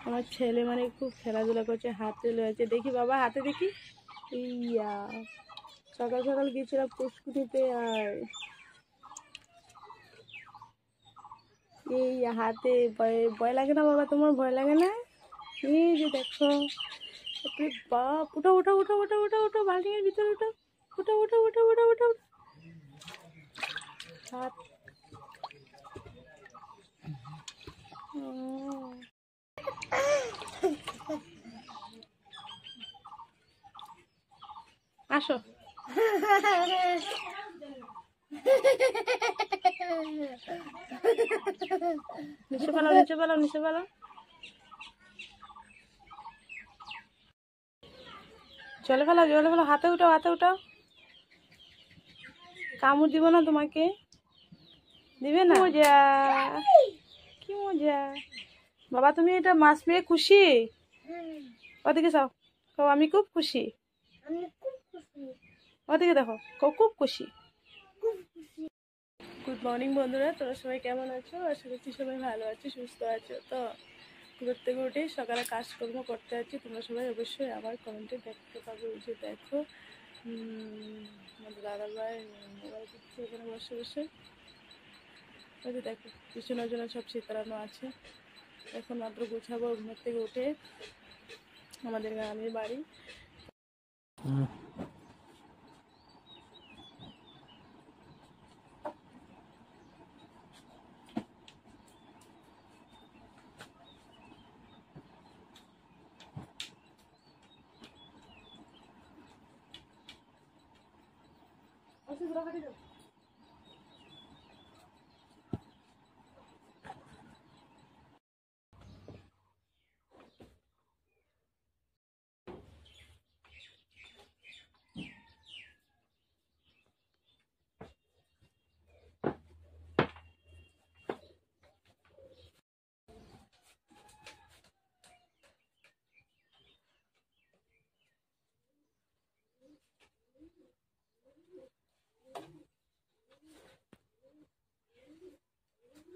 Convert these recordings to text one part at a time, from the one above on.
আমার ছেলে মানে খুব খেলাধুলা করছে, হাতে রয়েছে, দেখি বাবা হাতে দেখি। ইয়া সকাল সকাল গিয়েছিলাম পুষ্কুনিতে, আর এই হাতে ভয় ভয় লাগে না বাবা? তোমার ভয় লাগে না? এই যে দেখো, বাপ, উঠো উঠো উঠো উঠো উঠো উঠো, বাল্টিংয়ের ভিতরে উঠো, উঠো উঠো উঠো উঠো উঠো হাত। আসো, নিচে পালাও নিচে পালাও নিচে পালাও। জলে ফেলাও জলে ফেলাও, হাতে উঠাও হাতে উঠাও। কামড় দিব না তোমাকে, দিবে না? মজা, কি মজা বাবা। তুমি এটা মাছ পেয়ে খুশি? ওদিকে যাও, আমি খুব খুশি। ওদিকে দেখো, খুব খুশি। গুড মর্নিং বন্ধুরা, তোরা সবাই কেমন আছো? আশা করছি সবাই ভালো আছো, সুস্থ আছো। তো ঘুরতে থেকে উঠেই সকালে কাজকর্ম করতে আছি। তোমরা সবাই অবশ্যই আমার কমেন্টে দেখতে পাবে। ওই যে দেখো, আমাদের দাদাভাই মোবাইল দিচ্ছে এখানে বসে বসে। ওই যে দেখো, পিছনের জন্য সব শীতারানো আছে। এখন মাত্র গুছাবো ঘুমের থেকে উঠে। আমাদের গ্রামের বাড়ি।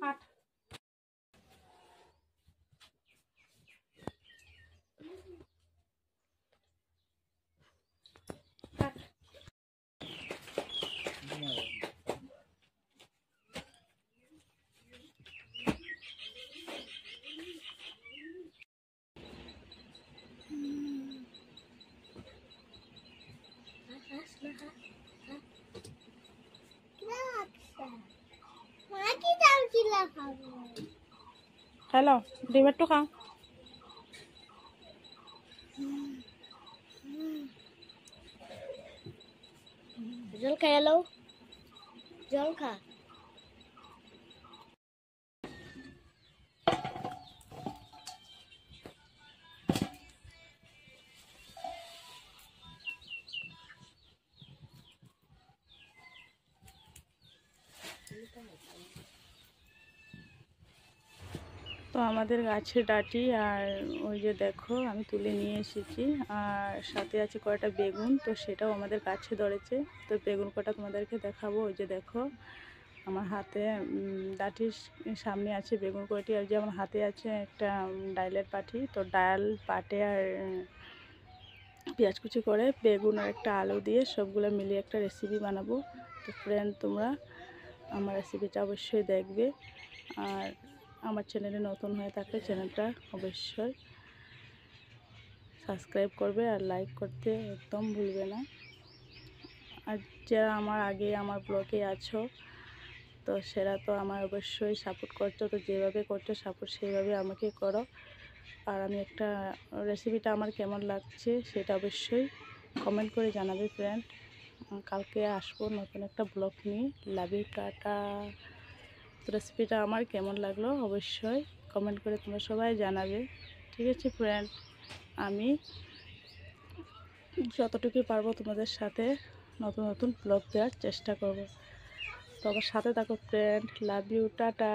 হাট হাট। হ্যালো, ডিমের টু খাও। জল খাই এলো, জল খা। তো আমাদের গাছের ডাঁটি, আর ওই যে দেখো আমি তুলে নিয়ে এসেছি, আর সাথে আছে কয়টা বেগুন। তো সেটাও আমাদের গাছে ধরেছে। তো বেগুন কটা তোমাদেরকে দেখাবো। ওই যে দেখো, আমার হাতে ডাঁটির সামনে আছে বেগুন কয়টি, আর যে আমার হাতে আছে একটা ডালের পাটি। তো ডাল পাটে আর পেঁয়াজ কুচি করে বেগুন আর একটা আলু দিয়ে সবগুলো মিলিয়ে একটা রেসিপি বানাবো। তো ফ্রেন্ড, তোমরা আমার রেসিপিটা অবশ্যই দেখবে, আর আমার চ্যানেলে নতুন হয়ে থাকলে চ্যানেলটা অবশ্যই সাবস্ক্রাইব করবে, আর লাইক করতে একদম ভুলবে না। আর যারা আমার আগে আমার ব্লগে আছো, তো সেরা তো আমার অবশ্যই সাপোর্ট করছো। তো যেভাবে করছো সাপোর্ট, সেইভাবে আমাকে করো। আর আমি একটা রেসিপিটা আমার কেমন লাগছে সেটা অবশ্যই কমেন্ট করে জানাবে ফ্রেন্ড। কালকে আসবো নতুন একটা ব্লগ নিয়ে। Love you, tata. রেসিপিটা আমার কেমন লাগলো অবশ্যই কমেন্ট করে তোমরা সবাই জানাবে। ঠিক আছে ফ্রেন্ড, আমি যতটুকু পারবো তোমাদের সাথে নতুন নতুন ব্লগ দেওয়ার চেষ্টা করব। তো আমার সাথে থাকো ফ্রেন্ড। Love you, tata.